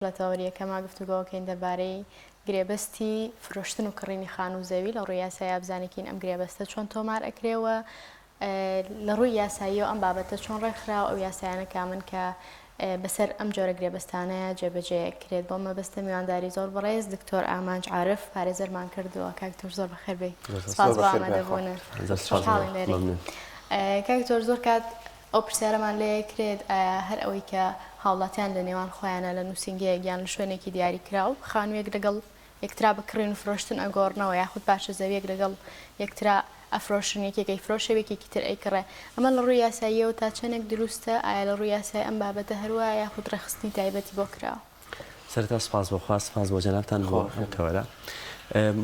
لە تەوەریەکەما گفتوگۆکەین دەربارەی گرێبەستی فرۆشتن و کڕینی خان و زەوی لە ڕووی یاسایی ئابزانێکین ئەم گرێبەستە چۆن تۆمار ئەکرێەوە لە ڕووی یاساییەوە ئەم بابەتە چۆن ڕێکخراوە ئەو یاسایانە کامن کە بەسەر ئەم جۆرە گرێبەستانەیە جێبەجێکرێت بۆ مەبەستە میوانداری زۆر بەڕێز دکتۆر ئامانج عارف پارێزەرمان کردووە. کاکتۆر زۆر بەخێر بێی، سپاس بۆ ئامادەبوون. خۆشحاڵین لێرە. کاکتۆر زۆر کات ئەو پرسیارەمان لێ کرێت هەر ئەوەی کە هاوڵاتیان لە نێوان خۆیانە لە نووسینگەیەک یان لە شوێنێکی دیاریکراو خانوویەک لەگەڵ یەکترا بکڕین و فرۆشتن ئەگۆڕنەوە یاخود پاشە زەویەک لەگەڵ یەکترا ئەفرۆشن یەکێکی فرۆشەوێکێکی تر ئەیکڕێ. ئەمە لە ڕووی یاساییەوە تا چەندێک دروستە؟ ئایا لە ڕووی یاسای ئەم بابەتە هەروە یاخود ڕێخستنی تایبەتی بۆ کراوە؟ سەرەتا سپاس بۆخوا، سپاس بۆ جەنابتان بۆ ئەم کەوەرە.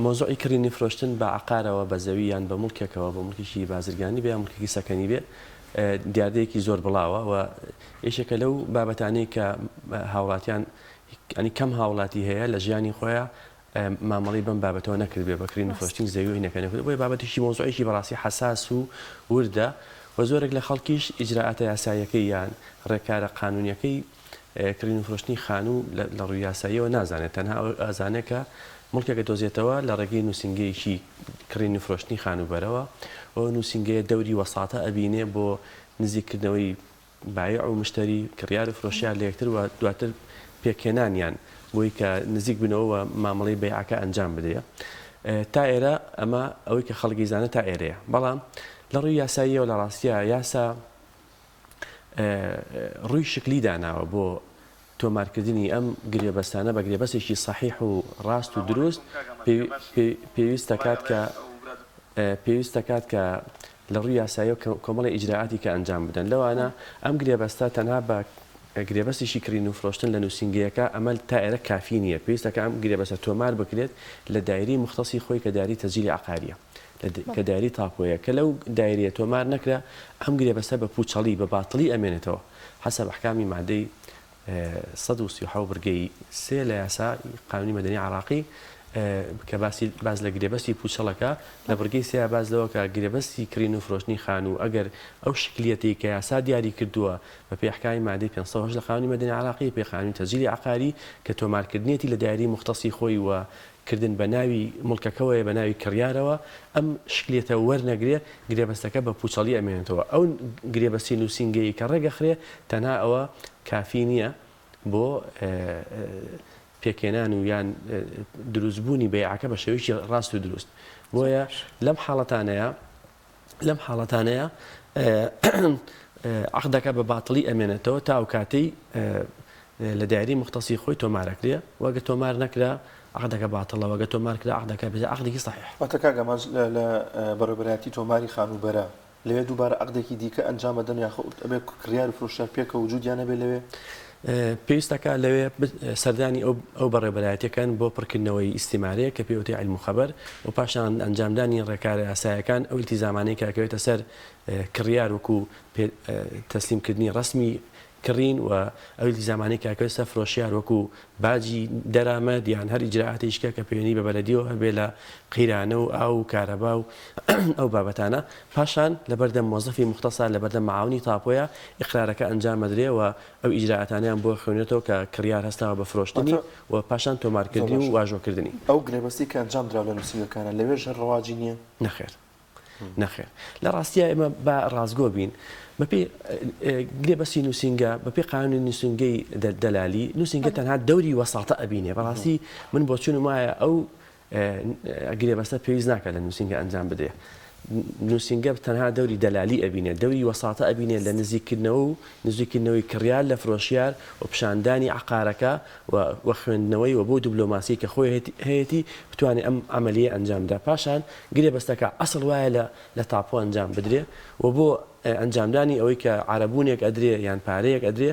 مۆزوعی کڕینی فرۆشتن بە عەقارەوە بە زەوی یان بە موڵکێکەوە بە موڵکێکی بازرگانی بێ یان موڵکێکی سەکەنی بێ دیاردەیەکی زۆر بڵاوە و یەکێکە لەو بابەتانەی کە هاوڵاتیان ئەنی کەم هاوڵاتی هەیە لە ژیانی خۆیان مامەڵی بەم بابەتەوە نەکرد بێ بەکرین فرۆشتنی زەوی و هینەکە نەکرد. بۆیە بابەتێکی مۆزوعێکی بەڕاستی حەساس و وردە و زۆرێک لە خەڵکیش ئیجراعاتە یاساییەکەی یان ڕێکارە قانونیەکەی کڕین و فرۆشتنی خانوو لە ڕووی یاساییەوە نازانێت. تەنها ئازانێت کە موڵکێکە دۆزێتەوە لە ڕێگەی نووسینگەیەکی کڕین و فرۆشتنی خانوبەرەوە ئەو نووسینگەیە دەوری وەساتە ئەبینێ بۆ نزیکردنەوەی بایع و مشتری کڕیار و فرۆشیار لە یەکتر و دواتر پێکهێنانیان بۆی کە نزیک بنەوە مامەڵەی بەیعەکە ئەنجام بدرێ. تا ئێرە ئەمە ئەوەی کە خەڵکی زانە تا ئێرەیە، بەڵام لە ڕووی یاساییەوە لە ڕاستیە یاسا ڕووی شکلی داناوە بۆ تۆمارکردنی ئەم گرێبەستانە بە گرێبەستێکی سەحیح و ڕاست و دروست پێویستە کات کە لە ڕووی یاساییەوە کۆمەڵی ئیجراعاتی کە ئەنجام بدەن. لەوانە ئەم گرێبەستە تەنها بە گرێبەستێکی کڕین و فرۆشتن لە نووسینگەیەکە ئەمە تا ئێرە کافی نییە. پێویستە کە ئەم گرێبەستە تۆمار بکرێت لە دایرەی مختصی خۆی کە دایرەی تەسجیلی عەقاریە، کە دایرەی تاپۆیە، کە لەو دایرەیە تۆمار نەکرا ئەم گرێبەستە بە پوچەڵی بە باتڵی ئەمێنێتەوە حەسەب ئەحکامی مادەی 137 بڕگەی 3 لە یاسا قانونی مەدەنی عێراقی کە باز لە گرێبەستی پوچەڵەکە لە بڕگەی 3 باز لەوە کە گرێبەستی کڕین و فرۆشتنی خانوو ئەگەر ئەو شکلیەتی کە یاسا دیاری کردووە بە پێی ئەحکامی مادەی 508 لە قانونی مەدەنی عێراقی پێی قانونی تەسجیلی عەقاری کە تۆمارکردنێتی لە دایرەی مختصی خۆی و کردن بە ناوی مڵکەکەوەیە بە ناوی کڕیارەوە ئەم شکلێتە وەرنەگرێ گرێبەستەکە بە پوچەڵی ئەمێنێتەوە. ئەو گرێبەستی نووسینگەیی کە ڕێگەخرێ تەنها ئەوە کافی نییە بۆ پێکێنان و یان دروستبوونی بەیعەکە بە شێوەیەکی ڕاست و دروست. بۆیە لەم حاڵەتانەیە عەقدەکە بە باتڵی ئەمێنێتەوە تا ئەو کاتەی لە دایرەی مختصی خۆی تۆمارەکرێ وەگە تۆمار نەکرا عەقدەکە باتڵە، وەگە تۆمار کرا عەقدەکە بێ عەقدێکی صەحیح. واتە کاگەماج لە بەڕێوەبەرایەتی تۆماری خانوبەرە لەوێ دووبارە عەقدێکی دیکە ئەنجام بدەن یاخود ئەبێ کڕیار و فرۆشیار پێکە وجودیان هەبێ لەوێ؟ پێویستەکە لەوێ سەردانی ئەو بەڕێوەبەرایەتیەکان بۆ پڕکردنەوەی ئیسیمارەیە کە پێوتری عیلم و خەبەر و پاشان ئەنجامدانی ڕێکارە یاساییەکان ئەو ئیلتیزامانەی کە ئەکەوێتە سەر کڕیار وەکو تەسلیمکردنی ڕەسمی کڕین و ئەو ئیلتیزامانەی کە ئەکەوێتە سەر فرۆشیار وەکو باجی دەرامەد یان هەر ئیجراعاتێکیشکە کە پەیوەندی بە بەلەدیەوە هەبێ لە قیرانە و ئاو و کارەبا و ئەو بابەتانە. پاشان لەبەردەم مۆزەفی مختصە لەبەردەم معاونی تاپۆیە ئیقرارەکە ئەنجام ئەدرێ و ئەو ئیجراعاتانیان بۆ خوێنێتەوە کە کڕیار هەستاوە بە فرۆشتنی و پاشان تۆمارکردنی و واژۆکردنی. ئەو گرێبەستی کە ئەنجام درا لە نووسینگەکانە لەوێ ژەر ڕەواجی نییە؟ نەخێر. لە ڕاستیە ئێمە بە ڕازگۆ بین بەپێی گرێبەستی نووسینگە بەپێی قانونی نووسینگەی دەلالی نووسینگە تەنها دەوری وەساتە ئەبینێ. بەڕاستی من بۆ چون وایە ئەو گرێبەستە پێویست ناکات لە نووسینگە ئەنجام بدرێ. نووسینگە تەنها دەوری دەلالی ئەبینێ، دەوری وەساتە ئەبینێ لە نزیکردنەوەی کڕیار لە فرۆشیار و پیشاندانی عەقارەکە و خوێندنەوەی و بۆ دیبلۆماسی کە خۆی هەیەی بتوانێت ئەم عەمەلیە ئەنجامدا. پاشان گرێبەستەکە ئەسڵ وایە لە تاپۆ ئەنجام بدرێ و بۆ ئەنجامدانی ئەوەی کە عەرەبوونێک ئەدرێ یان پارەیەک ئەدرێ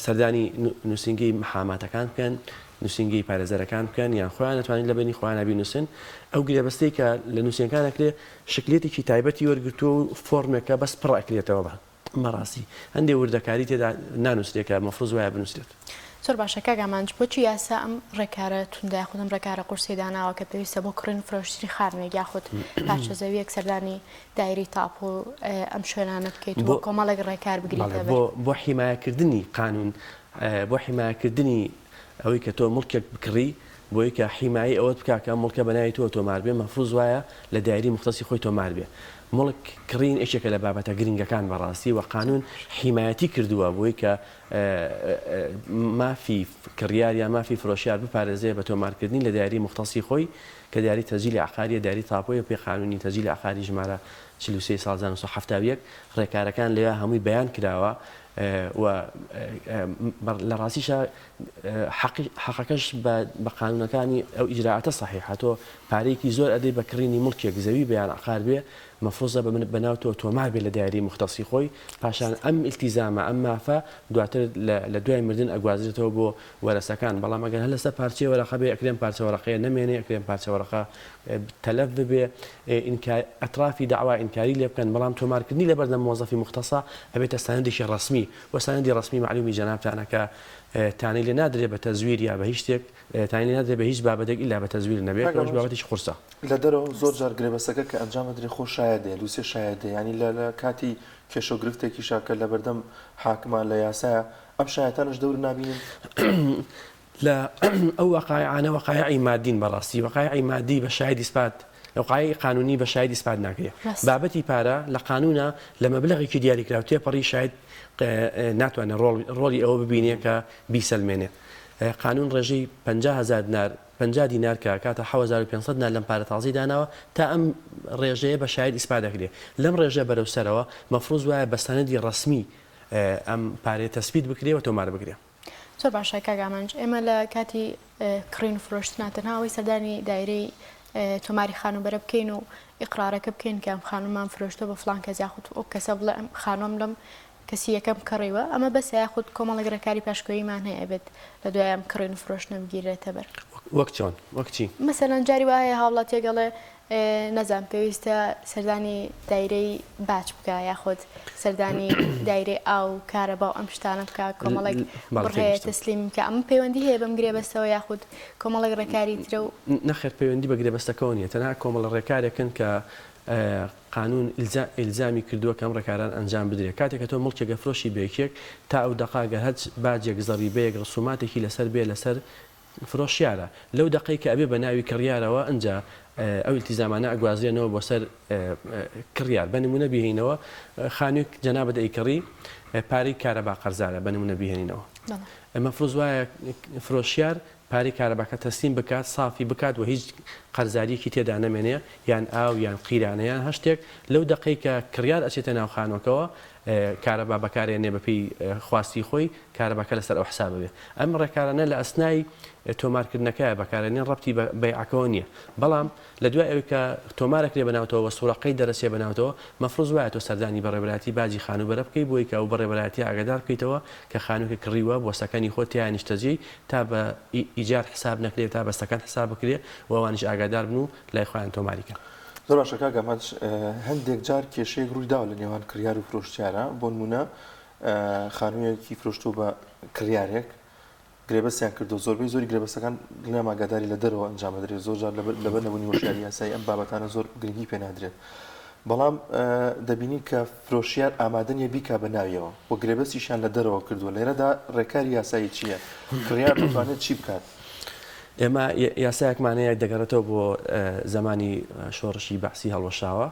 سەردانی نووسینگەی محاماتەکان بکەن، نووسینگەی پارێزەرەکان بکەن یان خۆیان نەتوانین لەبەرنی خۆیان بینووسن. ئەو گرێبەستەی کە لە نووسینەکانەکرێ شکلێتێکی تایبەتی وەرگرتووە و فۆرمێکە بەس پڕ ئەکرێتەوە بەڕاستی هەندێک وردەکاری تێدا نانووسرێت کە مەفروض وایە بنووسرێت. زۆر باشە کاگەمانج، بۆچی یاسا ئەم ڕێکارە توندە یاخود ئەم ڕێکارە قورسی داناوە کە پێویستە بۆ کڕین فرۆشتنی خانووێک یاخود پاشە زەویەک سەردانی دایرەی تاپ و ئەم شوێنانە بکەیت بۆ کۆمەڵێک ڕێکار بگریتەوە بۆ حیمایەکردنی قانون، بۆ حیمایەکردنی ئەوەی کە تۆ مڵکێک بکڕی بۆی کە حیمایی ئەوەت بکە کە مڵکە بەناوی تۆ تۆمار بێ مەفروض وایە لە دایری مختصی خۆی تۆمار بێ مڵک کڕین ئێشێکە لە بابەتە گرنگەکان بەڕاستی و قانون حیمایەتی کردووە بۆی کە مافی کڕیار یا مافی فرۆشیار بپارێزێ بە تۆمارکردنی لە دایری مختصی خۆی کە دیاری تەزیلی عقاریە داری تاپۆیە پێ قانونی تەزیلی عقاری ژمارە 43 سال 1970 ڕێکارەکان لێوە هەمووی بەیان کراوە و لە ڕاستیشە حەقەکەش بە قانونەکانی ئەو ئیجراعاتە صحیحە تۆ پارەیەکی زۆر ئەدەی بە کڕینی مڵکێک زەوی بەیان عقار بێ مەفروضە بەناو تۆ تۆمار بێ لە دایری مختصی خۆی پاشان ئەم ئیلتیزامە ئەم مافە دواتر لە دوای مردن ئەگوازرێتەوە بۆ وەرەسەکان بەڵام ئەگەر هەر لەسەر پارچەی وەرەقە بێ ئەکرێن پارچە وەرەقەیە نەمێنێ ئەکرێن پارچە وەرەقە تەلەف ببێ ئەطرافی داوا ئینکاری لێ بکەن بەڵام تۆمارکردنی لەبەر لە مۆزەفی مختصە ئەبێتە سەنەدێکی ڕەسمی و سەنەدی ڕەسمی معلومی جەنابتانە کە تانی لێ نادرێت بە تەزویر یا بە هیچ شتێک تانی لێ نادرێت بە هیچ بابەتێک ئیلا بە تەزویر نەبێت ئەوەش بابەتێکی قورسە لە دەرەوە زۆر جار گرێبەسەکە کە ئەنجام بدرێت خۆ شایەدێ لوسێ شایەدێ ینی لە کاتی کێشەگرفتێکی شاکە لە بەردەم حاکمان لە یاسایە ئەم شایەتانش دەور نابینن لە ئەو وەقایعانە وەقایعی مادین بەڕاستی وەقایعی مادی بە شایدی سپات وقایعی قانونی بە شایدی سپات ناکرێت بابەتی پارە لە قانونە لە مەبلەغێکی دیاریکراوە تێپەڕی شاید ناتوانێت ڕۆڵی ئەوە ببینێ کە بیسەلمێنێ قانون ڕێژەی 50,000 دینار 50 دینار کە کاتە 1500 دینار لەم پارە تازی داناوە تا ئەم ڕێژەیە بە شاید ئیسپات دەکرێت لەم ڕێژە بەرەوسەرەوە مەفروض وایە بە سەنەدی ڕەسمی ئەم پارێ تەسبیت بکرێ و تۆمار بکرێ زۆر باشە کاگامانج ئێمە لە کاتی کڕین فرۆشتنە تەنهاوەی سەردانی دایرەی تۆماری خانوبەرە بکەین و ئیقرارەکە بکەین کە ئەم خانومان فرۆشتۆ بە فڵان کەس یاخود ئەو کەسە بڵێ ئەم خانۆم لەم کەسی یەکەم کڕیوە ئەمە بەس یاخود کۆمەڵێک ڕێکاری پاشکۆییمان هەیە بێت لە دوای ئەم کڕین و فرۆشتنە بگیرێتە بەر وەک چۆن وەک چی مەسەلەن جاری وایە هاوڵات تێگەڵێ نەزان پێویستە سەردانی دایرەی باج بکە یاخود سەردانی دایرەی ئاو کارەبا و ئەم شتانە بکە کۆمەڵێک بڕهەیە تەسلیم کە ئەمە پەیوەندی هەیە بەم گرێبەستەوە یاخود کۆمەڵێک ڕێکاری ترە و نەخێر پەیوەندی بە گرێبەستەکەەوە نیە تەنها کۆمەڵە ڕێکارێکن کە قانون ئیلزامی کردووە کەم ڕێکاران ئەنجام بدرێت کاتێک کە تۆ مڵکێکە فرۆشی بەیەکێک تا ئەو دقاگە هەچ باجێک زەریبەیەک ڕسوماتێکی لەسەر بێ لەسەر فرۆشیارە لەو دقەی کە ئەبێ بە ناوی کڕیارەوە ئەنجا ئەو التیزامانە ئەگوازرێنەوە بۆ سەر کڕیار بە نمونە بهێنەوە خانوویەک جەنابەت ئەیکڕی پارەی کارەبا قەرزارە بە نمونە بهێنینەوە مەفروض وایە فرۆشیار پارەی کارەباکە تەسلیم بکات سافی بکات و هیچ قەرزاریەکی تێدا نەمێنێ یان ئاو یان قیرانەیان هەشتێک لەو دقەی کە کڕیار ئەچێتە ناو خانووەکەەوە کارەبا بەکارێنێ بەپێی خواستی خۆی کارەباکە لەسەر ئەو حساب بێ ئەم ڕێکارانە لە ئەسنای تۆمارکردنەکە بەکارێنێن ڕەبتی بەیعەکەوە نییە بەڵام لە دوای ئەوەی کە تۆمارەکرێ بەناوتەوە سوڕەقەی دەرەسێ بەناوتەوە مەفروض وایە تۆ سەردانی بەڕێبەتی باجی خانوبەرە بکەی بۆی کە ئەو بەڕێبەتی ئاگادار بکەیتەوە کە خانووکە کڕیوە بۆستەکانی خۆت تیان نیشتەجێ تا بە ئیجار حساب نەکرێت تا بەستەکان حساب بکرێ و ئەوانیش ئاگادار بن و لای خۆیان تۆماریکە زۆر باشە کاگەمانج هەندێک جار کێشەیەک ڕوویداوە لە نێوان کڕیار و فرۆشتیارە بۆ نمونە خانوویەکی فرۆشتۆ بە کڕیارێک گرێبەستیان کردو زۆربەی زۆری گرێبەستەکان ناماگاداری لە دەرەوە ئەنجام بدرێت زۆر جار لەبەر نەبوونی وەشیاری یاسایی ئەم بابەتانە زۆر گرنگی پێ نادرێت بەڵام دەبینی کە فرۆشیار ئامادە نیە بیکا بە ناویەوە بۆ گرێبەستیشیان لە دەرەوە کردووە لێرەدا ڕێکاری یاسایی چییە کڕیار دەتوانێت چی بکات ئێمە یاسایەکمانەیە دەگەڕێتەوە بۆ زمانی شۆڕشی بەحسی هەڵوەشاوە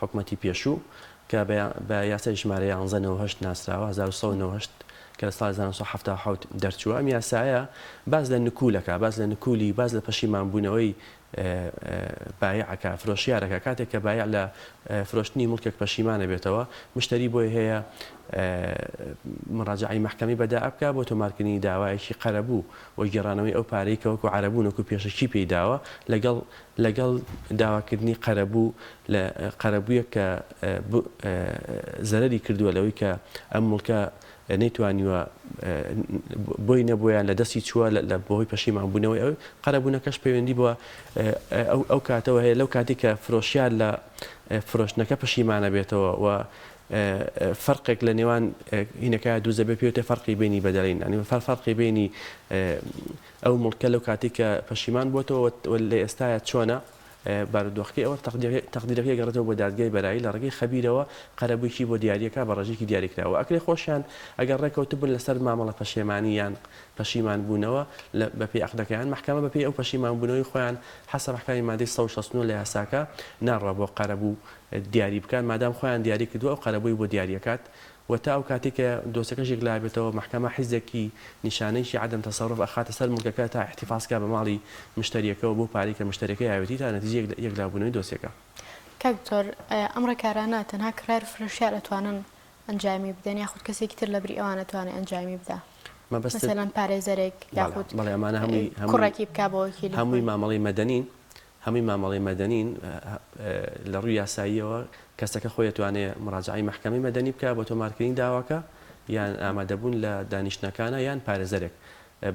حکومەتی پێشوو کە بە یاسای ژمارە 1198 ناسراوە 1990 کە لە ساڵی 1970 دەرچووە ئەم یاسایە باز لە نکولەکە باز لە نکولی باز لە پەشیمانبوونەوەی بایعەکە فرۆشیارەکە کاتێک کە بایع لە فرۆشتنی مڵکێک پەشیمانە بێتەوە مشتری بۆی هەیە مراجعی محکەمی بەدا بکە بۆ تۆمارکردنی داوایەکی قەرەبوو و گێڕانەوەی ئەو پارەی کەوەکو عەرەبوونەکو پێشەکی پێیداوە لەگەڵ داواکردنی قەرەبوو لە قەرەبوویە کە زەرەری کردووە لەوەی کە ئەم مڵکە نەیتوانیوە بۆی نەبوویان لە دەستی چووە لە بۆهۆی پەشیمانبوونەوەی ئەو قەرەبوونەکەش پەیوەندی بووە ئەو کاتەوە هەیە لەو کاتی کە فرۆشیار لە فرۆشتنەکە پەشیمانە بێتەوە و فەرقێک لە نێوان هینەکە دووزە بێ پێوتە فەرقی بینی بەدەڵین ئەنی فەرقی بینی ئەو مڵکە لەو کاتی کە پەشیمان بووەتەوە لە ئێستاە چۆنە بارودۆخەکەی ئەوە تەقدیرەکەی گەڕێتەوە بۆ دادگای بەرایی لە ڕێگەی خەبیرەوە قەرەبوویکی بۆ دیاریەکە بە ڕێژێکی دیاریکراوە ئەکرێ خۆشیان ئەگەر ڕێکەوتبوون لەسەر مامەڵە پەشێمانی یان پەشیمان بوونەوە بەپێی عەقدەکەیان محکەمە بەپێی ئەو پەشیمان بوونەوەی خۆیان حەسەب ئەحکامی مادەی 169 لە یاساکە ناڕوا بۆ قەرەبوو دیاری بکەن مادام خۆیان دیاری کردووە ئەو قەرەبووی بۆ دیاریەکات و تا ئەو کاتێکە دۆسەکەشێک لابێتەوە محکەمە حیزێکی نیشانەیشی عدەم تەسەڕف ئەخاتە سەر مولکەکە تا احتیفاظکە بە ماڵی مشتریەکەەوە بۆ پارەی کە مشتریەکەی یاوێتی تا نەتیجە یەکلابوونەوەی دۆسیەکە. کاک دکتۆر ئەم ڕێکارانە تەنها کرار فرۆشیار ئەتوانن ئەنجامی بدەن یاخود کەسێکی تر لە بری ئەوان ئەتوانێت ئەنجامی بدا مەسەلەن پارێزەرێک یاخود ئەمانە کوڕێکی بکا بۆ وەکیلی هەمووی مامەڵەی مەدەنین لە ڕووی یاساییەوە کەسەکە خۆی دەتوانێت مراجعی محکەمەی مەدەنی بکە بۆ تۆمارکردنی داواکە یان ئامادەبوون لە دانیشتەکانە یان پارێزەرێک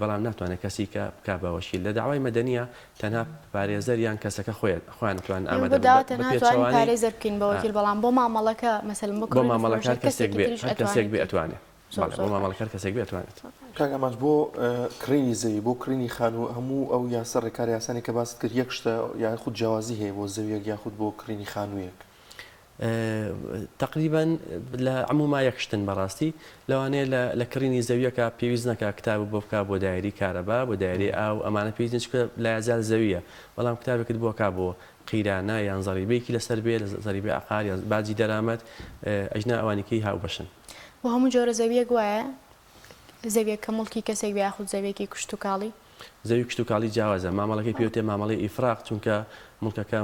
بەڵام ناتوانێت کەسی کە بکا بە وەکیل لە داوای مەدەنیە تەنها پارێزەر یان کەسەکە خۆیان ناتوان ئامادە پارێزەر بکەین بە وەکیل بەڵام بۆ مامەڵەکە مەسەلەن بۆ مامەڵەکار کەسێک بێ ئەتوانێت بۆ مامەڵەکار کەسێک بێ ئەتوانێت. کاگەماش بۆ کڕینی زەوی بۆ کڕینی خانوو هەموو ئەو یاسە ڕێکار یاسانی کە باست کرد یەک شتە یاخود جیاوازی هەیە بۆ زەویەک یاخود بۆ کڕینی خانوویەک تقریبا لە عموما یەکشتن بەڕاستی لەوانەیە لە کڕینی زەویەکە پێویست نەکە کتاب بۆ بکە بۆ دایری کارەبا بۆ دایری ئاو ئەمانە پێویست چکە لە یازال زەویە بەڵام کتابێکت بۆ کا بۆ قیرانە یان زەریبەیەکی لەسەر بێ لە زەریبێ عقار یان باجی دەرامەت ئەژنا ئەوانێکی هاوبەشن بۆ هەموو جۆرە زەویەک وایە زەویەک کە مڵکی کەسێک بێ یاخود زەویەکی کوشت و کاڵی زەوی کشت و کاڵی جیاوازە مامەڵەکەی پێوتێ مامەڵی ئیفراق چونکە مڵکەکە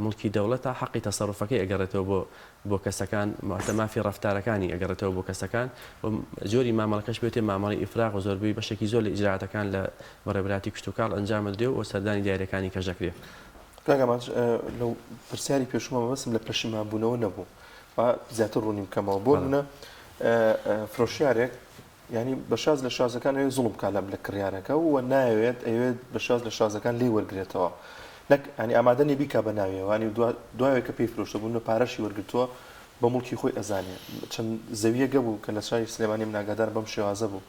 مڵکی دەوڵەتە حەقی تەسەڕفەکەی ئەگەڕێتەوە بۆ کەسەکان مافی ڕەفتارەکانی ئەگەڕێتەوە بۆ کەسەکان جۆری مامەڵەکەش پێوتێ مامەڵی ئیفراق و زۆربەی بەشێکی زۆر لە ئیجراعاتەکان لە بەڕێوەبەراتی کشت و کاڵ ئەنجام دێ و سەردانی دیارەکانی کەژەکرێ. کاگەماش لەو پرسیاری پێشومە بەسم لە پەشیمانبوونەوە نەبوو زیاتر ڕوونیم کەمەوە بۆ منە فرۆشیارێک ینی بە شاز لە شازەکان ئەوێ زوڵم کالەم لە کڕیارەکە و نایەوێت ئەوێت بە شاز لە شازەکان لێ وەرگێتەوە نەک ئەنی ئامادەنی بیکا بە ناوێوانی دوایە کە پێی فرۆشتە بوون بە پارەشی وەرگتووە بە مڵکی خۆی ئەزانێ چەند زەویە گەبوو کە لە شاری سلێمانی مناگادار بەم شێوازە بوو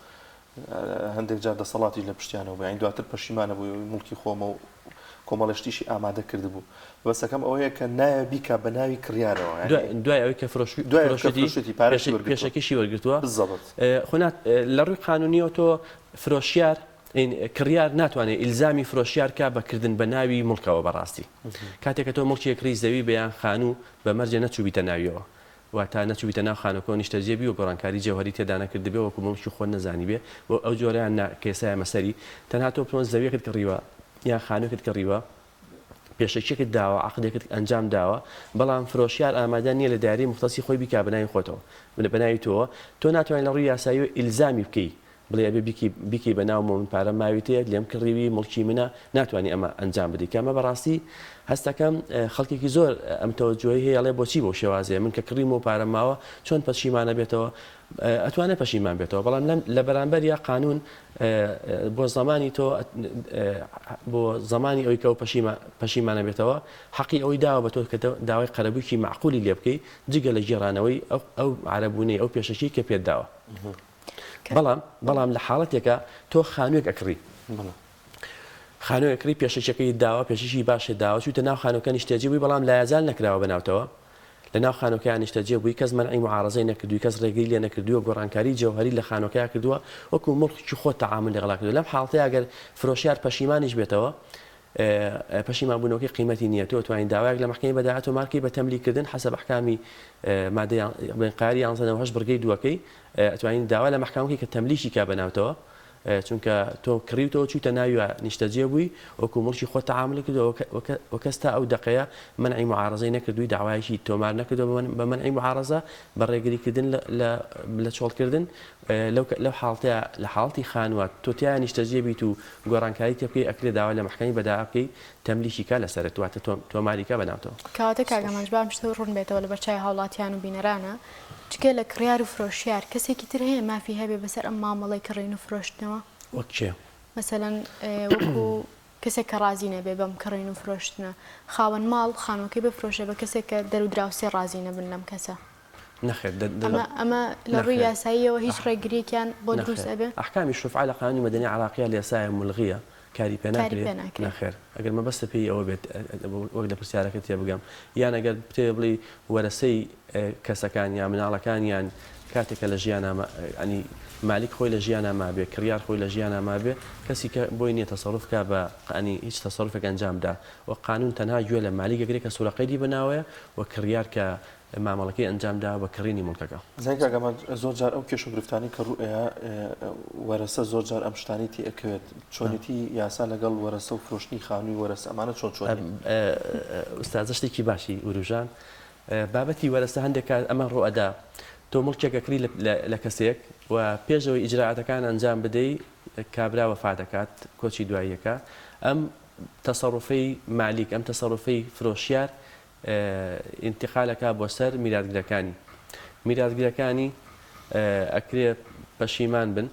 هەندێک جار دەسەڵاتی لە پشتیانەوە بە ین دواتر پەشیمانە بوو مڵکی خۆمە و کۆمەڵشتیشی ئامادە کرد بوو بەسەکەم ئەوەیە کە نایە بیکا بە ناوی کڕیارەوە دوای ئەوەی کە فرۆشتی پێشەکەشی وەرگتووە خۆنات لە ڕووی قانونیەوە تۆ فرۆشیار کڕیار ناتوانێت ئیلزامی فرۆشیار کا بەکردن بە ناوی مڵکەوە بەڕاستی کاتێکە تۆ مڵکیەکەی زەوی بەیان خانوو بە مەرجە نەچووبیتە ناویەوە واتە نەچووبیتە ناو خانووەکە نیشتەجێبی و گۆڕانکاری جەوهری تێدا نەکرد بێ وەکو مڵکی خۆ نەزانی بێ و ئەو جۆرەیان کێسایە مەسەری تەنها تۆ پۆن زەویەکەت کڕیوە یان خانووەکەت کڕیوە پێشەکێکت داوە عقدێکت ئەنجام داوە بەڵام فرۆشیار ئامادە نییە لە دایری مختصی خۆی بیکا بەناوی خۆتەوە بەناوی تۆ ناتوانین لە ڕووی یاسایی ئیلزامی بکەی بڵێ ئەبێ بیکەی بەناو من پارە ماویتەیە لێم کڕیوی مڵکی منە ناتوانانی ئەمە ئەنجام بدی کەمە بەڕاستی هەستەکەم خەڵکێکی زۆر ئەم تەوەجۆی هەیە ئەڵێ بۆچی بۆ شێوازەیە من کە کڕیم و پارە ماوە چۆن پەشیمانە بێتەوە ئەتوانێت پەشیمان بێتەوە بەڵام لە بەرامبەر یا قانون بۆ زمانی تۆ بۆ زمانی ئەوی کە و پەشیمانە بێتەوە حەقی ئەوەی داوە بە تۆ کە داوای قەرەبوویکی معقولی لێ بکەی جگە لە گێڕانەوەی ئەو عەرەبوونەی ئەو پێشەکی کە پێت داوە بەڵام لە حاڵەتێکە تۆ خانوویەک ئەکڕی خانوویەکڕی پێشەکەی داوە پێششی باشێ داوە چوتە ناو خانووەکە نیشتەجێ بووی بەڵام لە یازال نەکراوە بەناوتەوە لە ناو خانووەکەیان نیشتەجێ بووی کەس مەنعی معارەزەی نەکردووی کەس ڕێگەی لێ نەکردووە گۆڕانکاری جەوهەری لە خانووەکەیان کردووە وەکو مڵکی خۆ تەعامل لەگەڵا کردووە لەم حاڵەتەیە ئەگەر فرۆشیار پەشیمانیش بێتەوە پەشیمانبوونەوەکەی قیمەتی نییە تۆ توانین داوایەک لە محکەمەی بەداهات و مارکی بە تەملیکردن حەسەب ئەحکامی مادەی بنقاری 11 بڕگەی دووەکەی توانین داوا لە محکەمەکەی کە تەملیشی کا بەناوتەوە چونکە تۆ کڕیوتەوە چوتە ناویوە نیشتەجێ بووی وەکو مڵکی خۆ تەعامل کردەوە وەکەس تا ئەو دقەیە منعی معارەزەی نەکردووی داوایەکی تۆمار نەکردەوە بە منعی معارەزە بە ڕێگریکردن لە چۆڵکردن لەو حاڵتەیە لە حاڵتی خانووە تۆتیان نیشتەجێ بیت و گۆڕانکاری تێ بکەی ئەکرێ داوا لە محکەمی بەداوا بکەی تەملیکی کا لەسەرت واتە تۆماریکە بەناوتەوە کەواتە کاگەمانج بام شتە ڕوون بێتەوە لە بەرچای هاوڵاتیان و بینەرانە چکە لە کڕیار و فرۆشیار کەسێکی تر هەیە مافی هەبێ بەسەر ئەم مامەڵەی کڕین و فرۆشتنەوە وەک چێ مەسەلەن وەکو کەسێک کە ڕازی نەبێ بەم کڕین و فرۆشتنە خاوەن ماڵ خانووەکەی بفرۆشێ بە کەسێک کە دەرودراوسێ ڕازی نەبن لەم کەسە نەخێر ئەمە لە ڕووی یاساییەوە هیچ ڕێگریەکیان بۆ دروست ئەبێ ئەحکامی شوفعە لە قانونی مەدەنی عراقیە لە یاسایە ملغیە کاری پێ ناکرێت نەخێر ئەگەر مەبەستە پێی ئەوە بێت وەک لە پرسیارەکە تێ بگەم یان ئەگەر پێ بڵی وەرەسەی کەسەکان یان مناڵەکانیان کاتێکە لە ژیانە ئەنی مالیک خۆی لە ژیانە مابێ کڕیار خۆی لە ژیانە مابێ کەسی کە بۆی نییە تەسەڕوفکە بە ئەنی هیچ تەسەڕوفێک ئەنجامدا و قانون تەنها گوێ لە مالیگەگرێت کە سوورەقەیدی بناوەیە و کڕیار کە مامەڵەکەی ئەنجامدا بە کڕینی مڵکەکە زانکەگەمە زۆر جار ئەو کێش و گرفتانی کە ڕوئەیە وەرەسە زۆر جار ئەم شتانی تی ئەکەوێت چۆنیتی یاسا لەگەڵ وەرەسە و فرۆشتنی خانووی وەرەسە ئەمانە چۆن ئوستازە شتێکی باشی وروژان بابەتی وەرەسە هەندێک ئەمە ڕوئەدا تۆ مڵکێکەکری لە کەسێک و پێشەوەی ئیجراعەتەکان ئەنجام بدەی کابرا وەفات دەکات کۆچی دواییەکە ئەم تەسەڕوفەی مالیک ئەم تەسەڕوفەی فرۆشیار ئینتقالەکە بۆ سەر میراثگیرەکانی ئەکرێ پەشیمان بن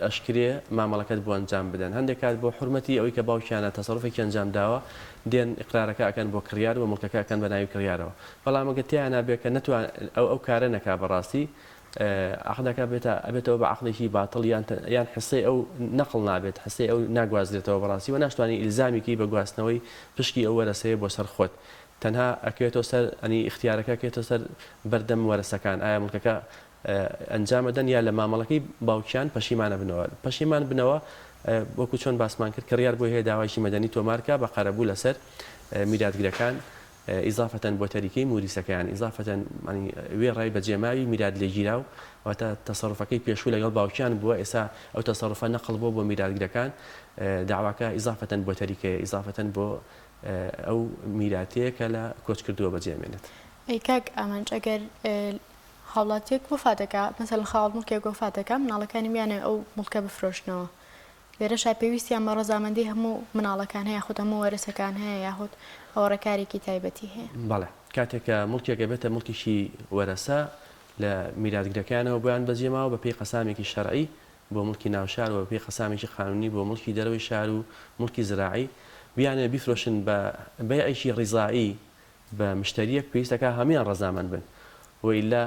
ئەشکرێ مامەڵەکەت بۆ ئەنجام بدەن هەندێک کات بۆ حرمەتی ئەوەی کە باوکیانە تەسەڕوفێکی ئەنجام داوە دێن ئقرارەکە ئەکەن بۆ کڕیار و مڵکەکە ئەکەن بە ناوی کڕیارەوە بەڵام ئەگەر تیان نابێت کە نەتوان ئەو کارە نەکا بەڕاستی عقدەکە ئەبێتەوە بە عقدێکی باتڵ یان حسەی ئەو نەقڵ نابێت حسەی ئەو ناگوازرێتەوە بەڕاستی و ناشتوانی ئیلزامیکی بە گواستنەوەی پشکی ئەو وەرەسەیە بۆ سەر خۆت تەنها ئەکەوێتەوە سەر ئەنی اختیارەکە کێتە سەر بەردەم وەرەسەکان ئایا مڵکەکە ئەنجامەدەن یا لە مامەڵەکەی باوکیان پەشیمان بنەوە وەکو چۆن باسمان کرد کڕیار بۆ هەیە داوایشی مەدەنی تۆمارکە بە قەرەبوو لەسەر میراثگرەکان ئیزافەتەن بۆ تەریکەی موریسەکەیان ئیزافەتەن وێ ڕای بەجێماوی میرات لێگیراو واتە تەسەڕوفەکەی پێشوو لەگەڵ باوکیان بووە ئێستا ئەو تەسەڕوفە نەقڵ بۆ میراثگرەکان داواکە ئیزافەتەن بۆ تەریکەیە ئیزافەتەن بۆ ئەو میراتەیە کە لە کۆچ کردووە بەجێمێنێت ئەی کاک ئامانج ئەگەر هاوڵاتیەک وفاتەکە مەسەڵەن خاوەڵ مڵکێک وفاتەکە مناڵەکانی میانێ ئەو مڵکە بفرۆشنەوە لێرەش پێویستیان بە ڕەزامەندی هەموو مناڵەکان هەیە خودت هەموو وەرەسەکان هەیە یاخود ئەوڕێکارێکی تایبەتی هەیە بەڵێ کاتێکە مڵکێکە بێتە مڵکیشی وەرەسە لە میراثگرەکانەوە بۆیان بەجێماوە بە پێی قەسامێکی شەرعی بۆ مڵکی ناوشار و بە پێی قەسامێکی قانونی بۆ مڵکی دەرەوەی شار و مڵکی زراعی بیانێ بیفرۆشن بە بەیعیشی ڕیزایی بە مشتریەک پێویستەکە هەمیان ڕەزامەند بن وئیلا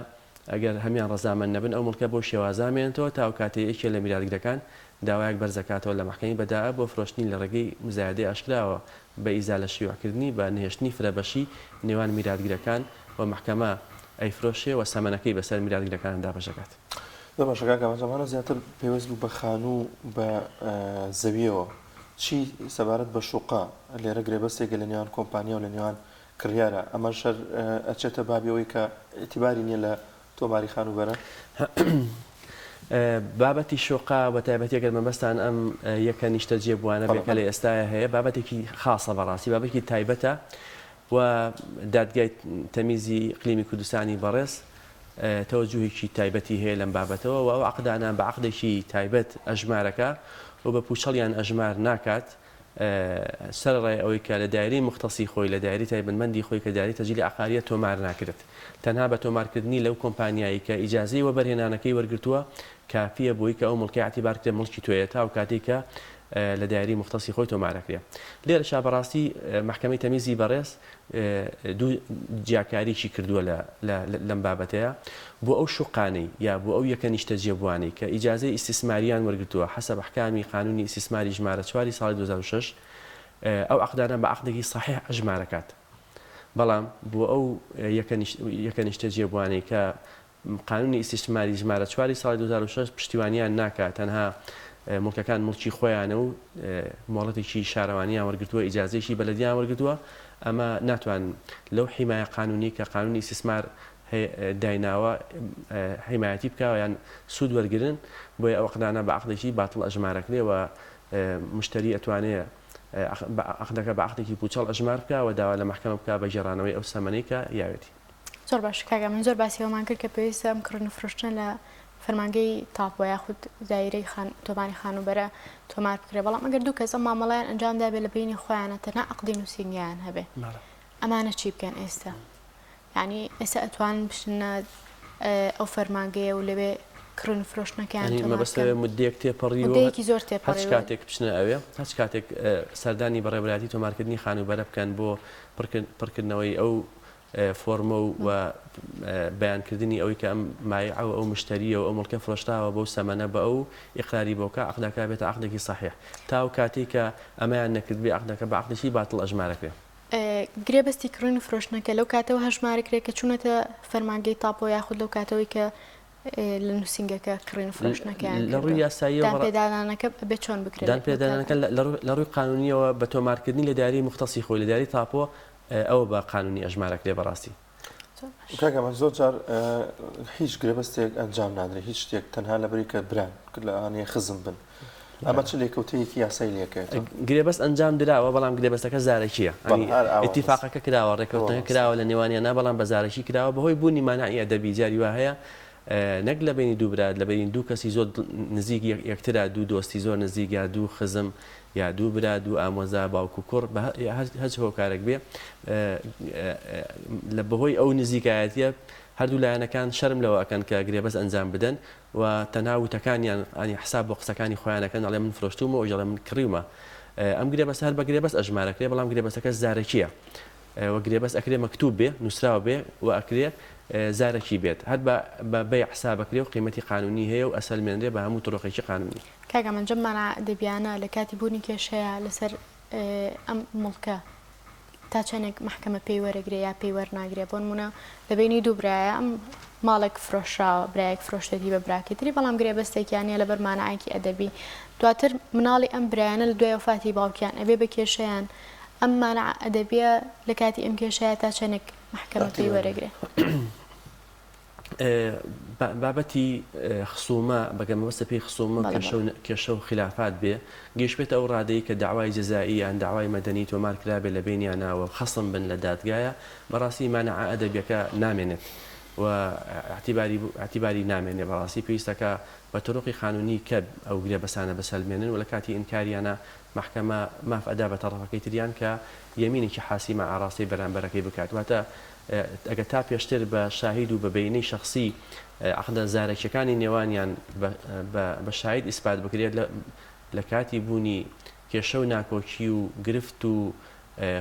ئەگەر هەمیان ڕەزامەند نەبن ئەو مڵکە بۆ شێوازامێنێتەوە تا کاتەیەکی لە میراثگرەکان داوایەک بەرزەکاتەوە لە محکەمی بەداە بۆ فرۆشتنی لە ڕێگەی مزایدەی ئاشکراوە بە ئیزا لە شیوعکردنی بە نهێشتنی فرەبەشی نێوان میراثگرەکان و محکەمە ئەیفرۆشێ و سەمەنەکەی بەسەر میراثگرەکان دابەشەکات. باشەکە زمانە زیاتر پێوەست بوو بە خانوو بە زەویەوە چی سەبارەت بە شوقا لێرە گرێبەستێکە لە نێوان کۆمپانیا و لە نێوان کڕیارە ئەمە شەر ئەچێتە بابیەوەی کە ئێتیباری نییە لە تۆماری خانوبەرە بابەتی شوقا بە تایبەتێکگەر مەبەستان ئەم یەکە نیشتە جێبوانە بێکە لە ئێستاە هەیە بابەتێکی خاصە بەڕاستی بابەتێکی تایبەتە و دادگای تەمیزی قلیمی کوردستانی بەڕێز تەوەجوهێکی تایبەتی هەیە لەم بابەتەوە و ئەو عقدانە بە عقدێکی تایبەت ئەژمارەکە و بە پوچەڵیان ئەژمار ناکات سەرڕێ ئەوەی کە لە دایری مختصی خۆی لە دایری تایبەتمەندی خۆی کە دایری تەجیلی عقاریە تۆمار ناکرێت تەنها بە تۆمارکردنی لەو کۆمپانیایی کە ئیجازەی وەبەرهێنانەکەی وەرگرتووە کافیە بۆی کە ئەو مڵکی اعتیبارکرێت مڵکی تۆیە تا و کاتێک کە لە دایری مختصی خۆی تۆمارەکرێت لێرە شابەڕاستی محکەمەی تەمیزی بەڕێز دوو جیاکاریشی کردووە لەم بابەتەیە بۆ ئەو شوقانەی یا بۆ ئەو یەکە نیشتە جێبوانەی کە ئیجازەی ئیستیسماریان وەرگرتووە حەسەب ئەحکامی قانونی ئیستیسماری ژمارە 4 ساڵی 2006 ئەو عقدانە بە عقدێکی صحیح ئەژمارەکات بەڵام بۆ ئەو یەکە نیشتە جێبوانەی کە قانونی ئیستیسماری ژمارە 4 ساڵی 2006 پشتیوانیان ناکات تەنها مڵکەکان مڵکی خۆیانە و مۆڵەتێکی شارەوانیان وەرگرتووە ئیجازەیەکی بەلەدیان وەرگرتووە ئەمە ناتوان لەو حیمایە قانونی کە قانونی ئیستیسمار دایناوە حیمایەتی بکەوە یان سوود وەرگرن بۆیە ئەو عقدانە بە عقدێکی باتڵ ئەژمارەکرێ و مشتری ئەتوانێت عقدەکە بە عقدێکی پوچەڵ ئەژمار بکە و داوا لە محکەمە بکە بە گێڕانەوەی ئەو سەمەنەی کە یاوێتی. زۆر باش کاگە من زۆر باسیەوەمان کرد کە پێویستە ئەم کڕن و فرۆشتن لە فەرمانگەی تاپۆ یاخود دایرەی تۆماری خانوبەرە تۆمار بکرێ بەڵام ئەگەر دوو کەس ئەم مامەڵەیان ئەنجامدا بێت لە بینی خۆیانە تەنها عقدی نووسینگیان هەبێ ئەمانە چی بکەن ئێستا یعنی ئێستا ئەتوانن بشنە ئەو فەرمانگەیە و لەوێ کڕن فرۆشتنەکەیان مەبەستە مدەیەک تێپەڕیوەیەکی زۆر تێپەڕی هەچ کاتێک بچنە ئەوێ هەچ کاتێک سەردانی بەڕێوەبەتی تۆمارکردنی خانوبەرە بکەن بۆ پڕکردنەوەی ئەو فۆرمە و بەیانکردنی ئەوەی کە ئەم مایع ئەو مشتریە و ئەو مڵکە فرۆشتاوە بەو سەمەنە بە ئەو ئیقراری بۆکە عقدەکە بێتە عقدێکی صحیح تا کاتی کە ئەمەیان نەکرد بێ عقدەکە بە عقدێکی باتڵ ئەژمارەکرێت. گرێبەستی کڕینی فرۆشتنەکە لەو کاتەوە هەژمارەکرێت کە چوونەتە فەرمانگەی تاپۆ یاخود لەو کاتەوەی کە لە نووسنگەکە کڕین فرۆشتنەکەیان لە ڕووی یاسایی دانپێدانانەکە بێ چۆن بکرێت دانپێدانەکە لە ڕووی قانونیەوە بە تۆمارکردنی لە داری مختصی خۆی لە داری تاپۆ ئەوە بە قانونی ئەژمارەکرێ بەڕاستی. کاکەمە زۆر جار هیچ گرێبەستێک ئەنجام نادرێت هیچ شتێک تەنها لەبەری کە بران لەوانەیە خزم بن ئەمە چ لێکەوتەیەکی یاسایی لێکێت گرێبەست ئەنجام دراوە بەڵام گرێبەستەکە زارێکیە ئیتیفاقەکە کراوە ڕێکەوتنەکە کراوە لە نێوانیانە بەڵام بە زارێکی کراوە بەهۆی بوونی مانعی ئەدەبی جاری وا هەیە نەک لە بینی دوو برات لە بینی دوو کەسی زۆر نزیک یەکترا دوو دۆستی زۆر نزیک یا دوو خزم یا دوو برا دوو ئامۆزا باوکو کوڕ هەچ هۆکارێک بێ لە بەهۆی ئەو نزیکایەتیە هەردوو لایەنەکان شەرم لەوە ئەکەن کە گرێبەست ئەنجام بدەن و تەنها وتەکانیان ئەنی حساب بۆ قسەکانی خۆیانەکەن ئەڵێ من فرۆشتومەوە ئەوژەڵێ من کڕیومە ئەم گرێبەست هەر بە گرێبەست ئەژمارەکرێ بەڵام گرێبەستەکە زارێکیە و گرێبەست ئەکرێ مەکتوب بێ نووسراوە بێ و ئەکرێ زارێکی بێت هەر بە بەی حسابەکرێ و قیمەتی قانونی هەیە و ئەسەلمێنرێ بە هەموو تۆڕۆقێکی قانونی. کاکە من جەممانە دەبیانە لە کاتی بوونی کێشەیە لەسەر ئەم مڵکە تا چەندێک محکەمە پێی وەرەگرێ یا پێی وەرناگرێ بۆ نمونە لە بینی دوو برایە ئەم ماڵێک فرۆشراوە برایەک فرۆشتێتی بە براکەتری بەڵام گرێبەستێکیانە لە بەر مانعایکی ئەدەبی دواتر مناڵی ئەم برایانە لە دوای وفاتی باوکیان ئەبێ بە کێشەیان ئەم مانع ئەدەبیە لە کاتی ئەم کێشەیە تا چەندێک محکەمە پێی وەرەگرێ. بابەتی خصومە بەگەمەوەستە پێی خصومە کێشە و خلافات بێ گەیشتێتە ئەو ڕادەیە کە داوای جەزایی یان داوای مەدەنی تۆمار کرابێ لە بینیانەوە خەسم بن لە دادگایە بەڕاستی مانع ئەدەبیەکە نامێنێت و اعتیباری نامێنێ بەڕاستی پێویستەکە بە تۆڕۆقی قانونی کە ئەو گرێبەسانە بەسەلمێنن و لە کاتی ئینکاریانە محکەمە ماف ئەدا بە تەڕەفەکەی تریان کە یەمینێکی حاسیمە ئاڕاستی بەرامبەرەکەی بکات واتە ئەگە تا پێشتر بە شاهید و بە بەینەی شخصی عقدە زارێکیەکانی نێوانیان بە شاهید ئیسپات بکرێت لە کاتی بوونی کێشە و ناکۆکی و گرفت و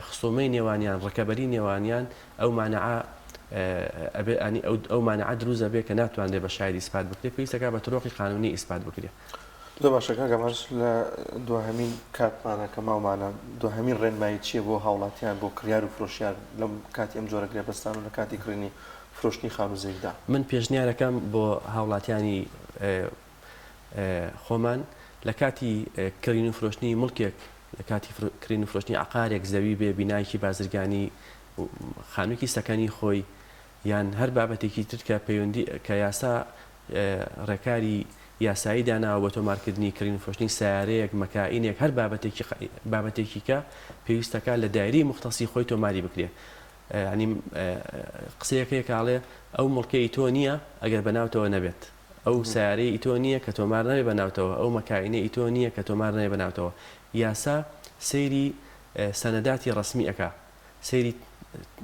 خصومەی نێوانیان ڕکەبەری نێوانیان ئەو مانعە ئەو مانعە دروزە بێ کە ناتوانێت بە شاهید ئیسپات بکرێت پێویستەکە بە تۆڕۆقی قانونی ئیسپات بکرێت. زۆر باشە کاکەمەش لە دوهەمین کاتمانە کە ماومانە دوهەمین ڕێنمایی چییە بۆ هاوڵاتیان بۆ کریار و فرۆشیار لەم کاتی ئەم جۆرە گرێبەستان و لە کاتی کڕینی فرۆشتنی خانووزەیدا من پێشنیارەکەم بۆ هاوڵاتیانی خۆمان لە کاتی کڕین و فرۆشتنی مڵکێک لە کاتی کڕین و فرۆشتنی عقارێک زەوی بێ بینایکی بازرگانی خانوویەکی سەکەنی خۆی یان هەر بابەتێکی تر کە پەیوەندی کە یاسا ڕێکاری یاسایی داناوە بۆ تۆمارکردنی کڕین فرۆشتنی سیارەیەک مەکائینێک هەر بابەتێکی کە پێویستەکە لە دایری مختصی خۆی تۆماری بکرێت ینی قسەیەکەیە کاڵێ ئەو مڵکەی تۆ نییە ئەگەر بەناوتەوە نەبێت ئەو سیارەی ئیتۆ نییە کە تۆمار نەبێ بەناوتەوە ئەو مەکائینە ئیتۆ نییە کە تۆمار نەبێ بەناوتەوە یاسا سەیری سەنەداتی ڕسمی ئەکا سەیری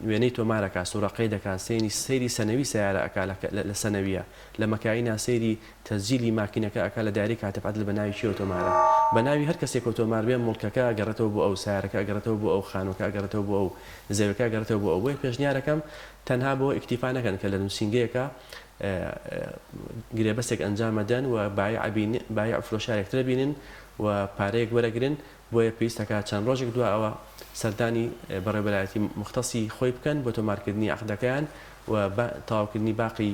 وێنەی تۆمارەکە سوڕەقەی دەکات سەیری سەنەوی سیارە ئەکا لە سەنەویە لە مەکاینا سەیری تەسجیلی ماکینەکە ئەکا لە داری کاتەفات لە بەناوی چیەوە تۆمارە بەناوی هەر کەسێک تۆمار بێ مڵکەکە گەڕێتەوە بۆ ئەو سیارەکە گەڕێتەوە بۆ ئەو خانووکە گەڕێتەوە بۆ ئەو زەویەکە گەڕێتەوە بۆ ئەو بۆی پێشنیارەکەم تەنها بۆ ئیکتیفا نەکەن کە لە نووسینگەیەکە گرێبەستێک ئەنجامەدەن و بایع فرۆشارێکترە بینن و پارەیەک وەرەگرن بۆیە پێویستەکە چەند ڕۆژێک دووە ئەوە سەردانی بەڕێوەبەرایەتی مختصی خۆی بکەن بۆ تۆمارکردنی عقدەکەیان و تەواوکردنی باقی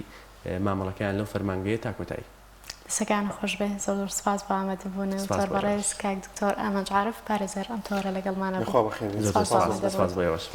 مامەڵەکەیان لەو فەرمانگەیە تا کۆتایی. دەسەکان خۆش بێ زۆر سپاس بۆ ئامادەبوون و زۆر بەڕێز کاک دکتۆر ئامەد عارف پارێزەر ئەم تۆڕە لەگەڵمانە سپاس بۆ ئێوەش.